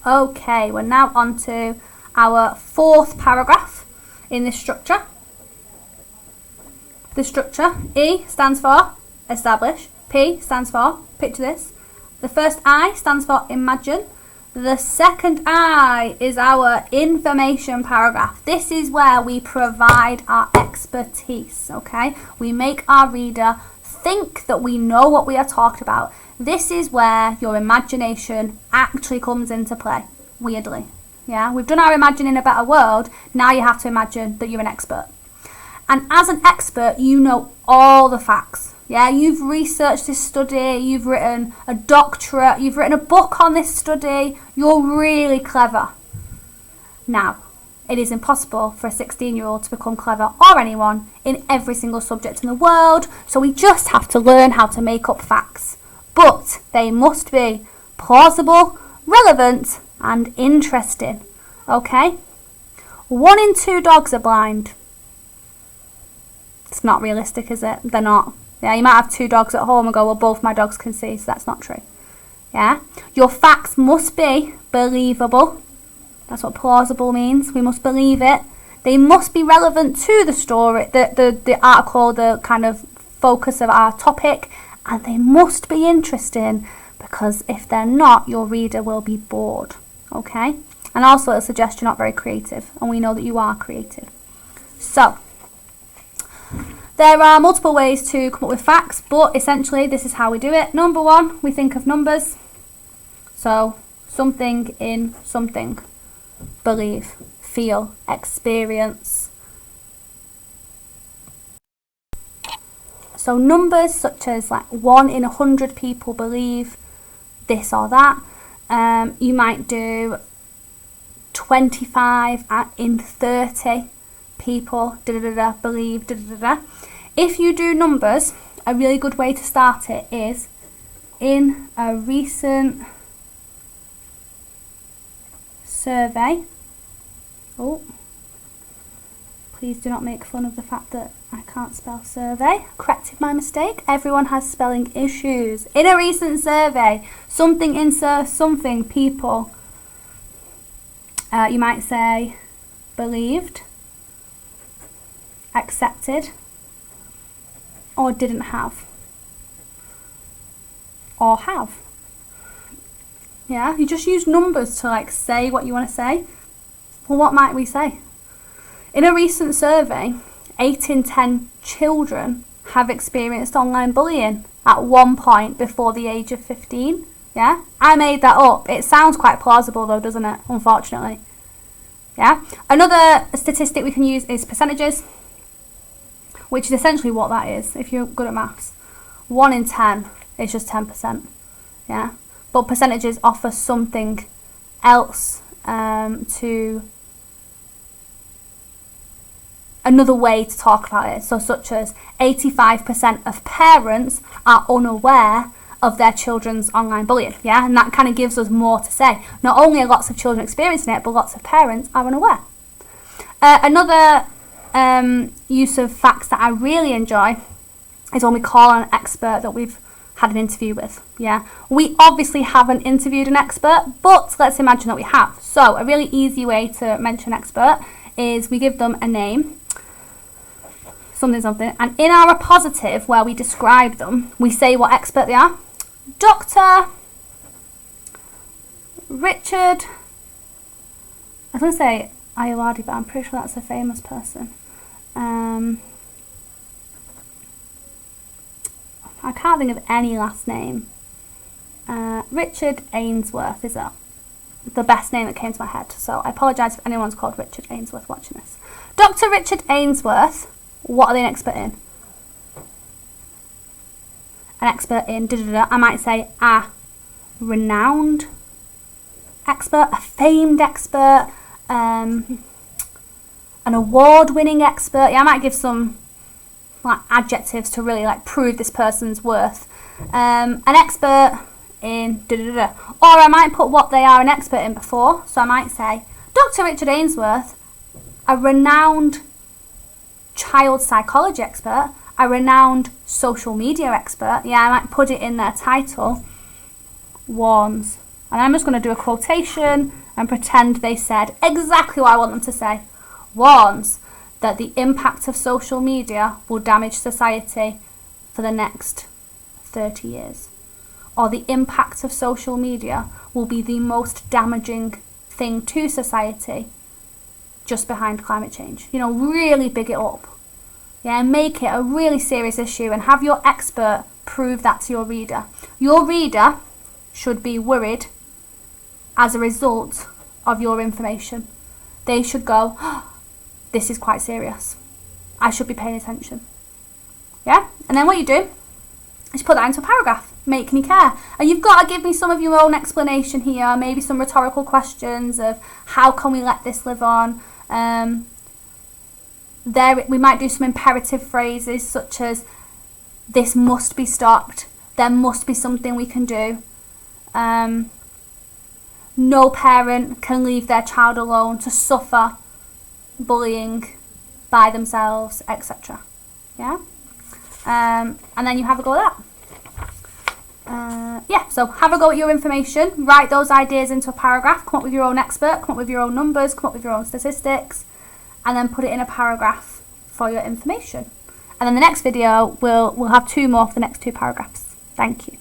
Okay, we're now on to our fourth paragraph in this structure. The structure, E stands for establish, P stands for, picture this, the first I stands for imagine, the second I is our information paragraph. This is where we provide our expertise, okay? We make our reader think that we know what we are talking about. This is where your imagination actually comes into play, weirdly. Yeah, we've done our imagining a better world, now you have to imagine that you're an expert. And as an expert, you know all the facts. Yeah, you've researched this study, you've written a doctorate, you've written a book on this study, you're really clever. Now, it is impossible for a 16-year-old to become clever, or anyone, in every single subject in the world, so we just have to learn how to make up facts. But they must be plausible, relevant, and interesting. Okay? 1 in 2 dogs are blind. It's not realistic, is it? They're not. Yeah, you might have 2 dogs at home and go, well, both my dogs can see, so that's not true. Yeah? Your facts must be believable. That's what plausible means. We must believe it. They must be relevant to the story, the article, the kind of focus of our topic, and they must be interesting, because if they're not, your reader will be bored. Okay? And also it'll suggest you're not very creative, and we know that you are creative. So, there are multiple ways to come up with facts, but essentially this is how we do it. Number 1, we think of numbers. So, something in something. Believe, feel, experience. So numbers such as like 1 in 100 people believe this or that. You might do 25 in 30 people believe . If you do numbers, a really good way to start it is in a recent survey. Oh, please do not make fun of the fact that I can't spell survey. Corrected my mistake. Everyone has spelling issues. In a recent survey, something insert something people. You might say believed, accepted, or didn't have, or have. Yeah, you just use numbers to like say what you want to say. Well, what might we say? In a recent survey, 8 in 10 children have experienced online bullying at one point before the age of 15. Yeah, I made that up. It sounds quite plausible though, doesn't it? Unfortunately. Yeah. Another statistic we can use is percentages, which is essentially what that is if you're good at maths. 1 in 10 is just 10%. Yeah. But percentages offer something else to another way to talk about it. So such as 85% of parents are unaware of their children's online bullying. Yeah, and that kind of gives us more to say. Not only are lots of children experiencing it, but lots of parents are unaware. Another use of facts that I really enjoy is when we call on an expert that we've had an interview with. Yeah, we obviously haven't interviewed an expert, but let's imagine that we have. So a really easy way to mention an expert is we give them a name, something, and in our appositive where we describe them, we say what expert they are. Dr. Richard, I was going to say Ayoade, but I'm pretty sure that's a famous person. I can't think of any last name. Richard Ainsworth is the best name that came to my head, so I apologise if anyone's called Richard Ainsworth watching this. Dr. Richard Ainsworth, what are they an expert in? An expert in I might say a renowned expert, a famed expert, an award-winning expert. Yeah, I might give some like adjectives to really like prove this person's worth. An expert in or I might put what they are an expert in before. So I might say Dr. Richard Ainsworth, a renowned child psychology expert, a renowned social media expert. Yeah, I might put it in their title. Warns and I'm just going to do a quotation and pretend they said exactly what I want them to say, warns that the impact of social media will damage society for the next 30 years. Or the impact of social media will be the most damaging thing to society, just behind climate change. You know, really big it up. Yeah, and make it a really serious issue and have your expert prove that to your reader. Your reader should be worried as a result of your information. They should go, oh, this is quite serious. I should be paying attention. Yeah? And then what you do is put that into a paragraph. Make me care. And you've got to give me some of your own explanation here, maybe some rhetorical questions of how can we let this live on. We might do some imperative phrases such as this must be stopped, there must be something we can do. No parent can leave their child alone to suffer bullying by themselves, etc. Yeah? And then you have a go at that. Yeah, so have a go at your information, write those ideas into a paragraph, come up with your own expert, come up with your own numbers, come up with your own statistics, and then put it in a paragraph for your information. And then the next video, we'll have 2 more for the next 2 paragraphs. Thank you.